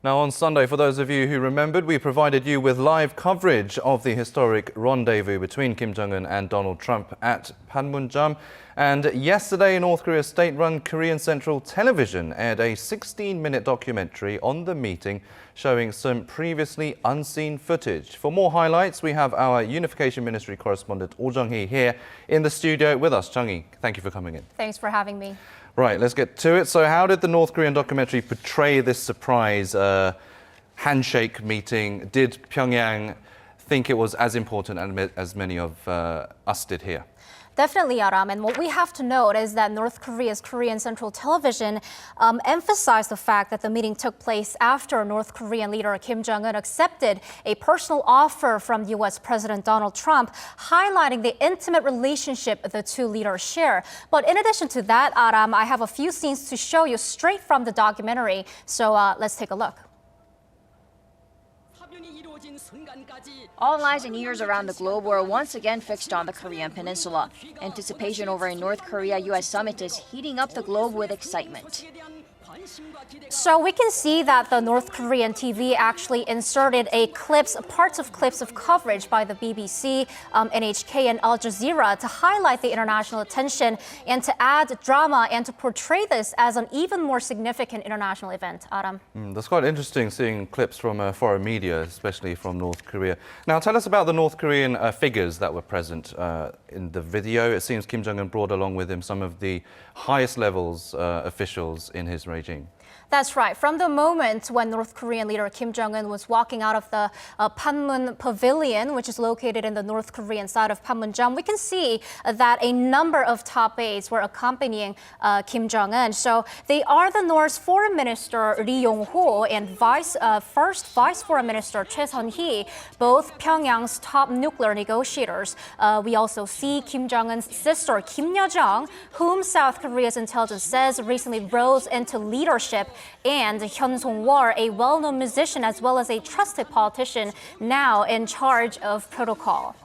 Now, on Sunday, for those of you who remembered, we provided you with live coverage of the historic rendezvous between Kim Jong-un and Donald Trump at Panmunjeom. And yesterday, North Korea's state-run Korean Central Television aired a 16-minute documentary on the meeting showing some previously unseen footage. For more highlights, we have our Unification Ministry correspondent Oh Jung-hee here in the studio with us. Jung-hee, thank you for coming in. Thanks for having me. Right, let's get to it. So how did the North Korean documentary portray this surprise handshake meeting? Did Pyongyang think it was as important as many of us did here? Definitely, Aram. And what we have to note is that North Korea's Korean Central Television emphasized the fact that the meeting took place after North Korean leader Kim Jong-un accepted a personal offer from U.S. President Donald Trump, highlighting the intimate relationship the two leaders share. But in addition to that, Aram, I have a few scenes to show you straight from the documentary. So let's take a look. All eyes and ears around the globe were once again fixed on the Korean peninsula. Anticipation over a North Korea-US summit is heating up the globe with excitement. So we can see that the North Korean TV actually inserted parts of clips of coverage by the BBC, NHK, and Al Jazeera to highlight the international attention and to add drama and to portray this as an even more significant international event. Aram. That's quite interesting seeing clips from foreign media, especially from North Korea. Now, tell us about the North Korean figures that were present in the video. It seems Kim Jong-un brought along with him some of the highest levels officials in his regime. That's right. From the moment when North Korean leader Kim Jong-un was walking out of the Panmun Pavilion, which is located in the North Korean side of Panmunjeom, we can see that a number of top aides were accompanying Kim Jong-un. So they are the North's Foreign Minister Lee Yong-ho and first Vice Foreign Minister Choi Sun-hee, both Pyongyang's top nuclear negotiators. We also see Kim Jong-un's sister Kim Yo-jong, whom South Korea's intelligence says recently rose into leadership, and Hyun Song-wol, a well-known musician as well as a trusted politician, now in charge of protocol.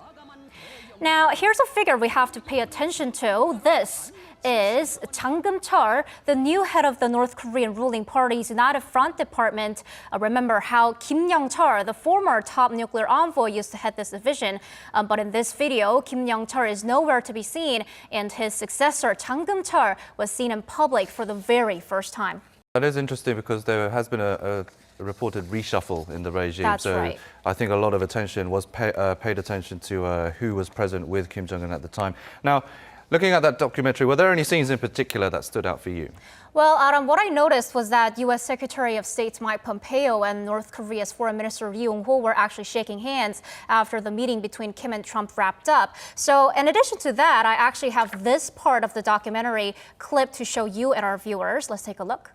Now, here's a figure we have to pay attention to. This is Jang Kim-chol, the new head of the North Korean ruling party's United Front Department. Remember how Kim Yong-chol, the former top nuclear envoy, used to head this division. But in this video, Kim Yong-chol is nowhere to be seen, and his successor, Jang Kim-chol, was seen in public for the very first time. That is interesting because there has been a reported reshuffle in the regime. That's so right. I think a lot of attention was paid attention to who was present with Kim Jong-un at the time. Now, looking at that documentary, were there any scenes in particular that stood out for you? Well, Aram, what I noticed was that U.S. Secretary of State Mike Pompeo and North Korea's Foreign Minister Lee Yong-ho were actually shaking hands after the meeting between Kim and Trump wrapped up. So in addition to that, I actually have this part of the documentary clip to show you and our viewers. Let's take a look.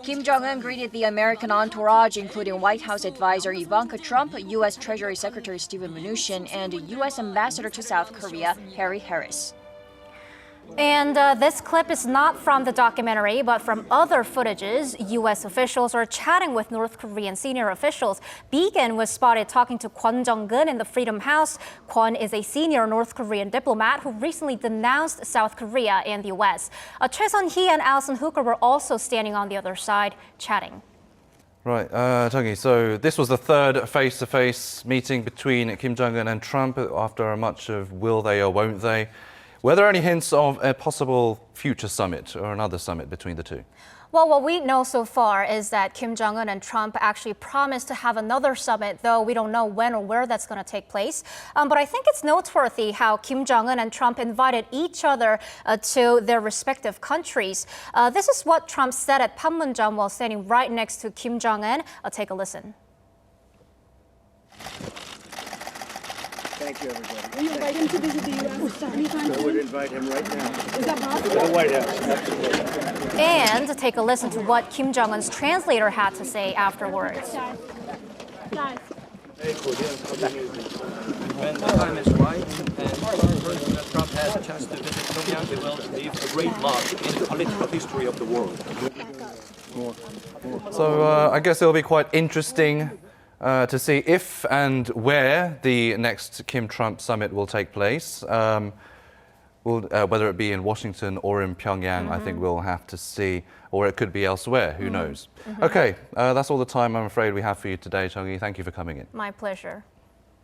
Kim Jong-un greeted the American entourage, including White House advisor Ivanka Trump, U.S. Treasury Secretary Steven Mnuchin, and U.S. Ambassador to South Korea, Harry Harris. And this clip is not from the documentary, but from other footages. U.S. officials are chatting with North Korean senior officials. Beacon was spotted talking to Kwon Jung-gun in the Freedom House. Kwon is a senior North Korean diplomat who recently denounced South Korea and the U.S. Choi Sun-hee and Allison Hooker were also standing on the other side, chatting. Right, Jung-hee, so this was the third face-to-face meeting between Kim Jong-un and Trump after much of will they or won't they. Were there any hints of a possible future summit or another summit between the two? Well, what we know so far is that Kim Jong-un and Trump actually promised to have another summit, though we don't know when or where that's going to take place. But I think it's noteworthy how Kim Jong-un and Trump invited each other to their respective countries. This is what Trump said at Panmunjeom while standing right next to Kim Jong-un. Take a listen. Thank you, everybody. Will you invite him to visit the U.S. anytime soon? I would invite him right now. Is that possible? To the White House, absolutely. And take a listen to what Kim Jong-un's translator had to say afterwards. Guys. When the time is right and President Trump has a chance to visit Pyongyang, he will leave a great mark in the political history of the world. So I guess it'll be quite interesting to see if and where the next Kim-Trump summit will take place. Well, whether it be in Washington or in Pyongyang, I think we'll have to see, or it could be elsewhere, who knows. Okay, that's all the time I'm afraid we have for you today, Jung-hee. Thank you for coming in. My pleasure.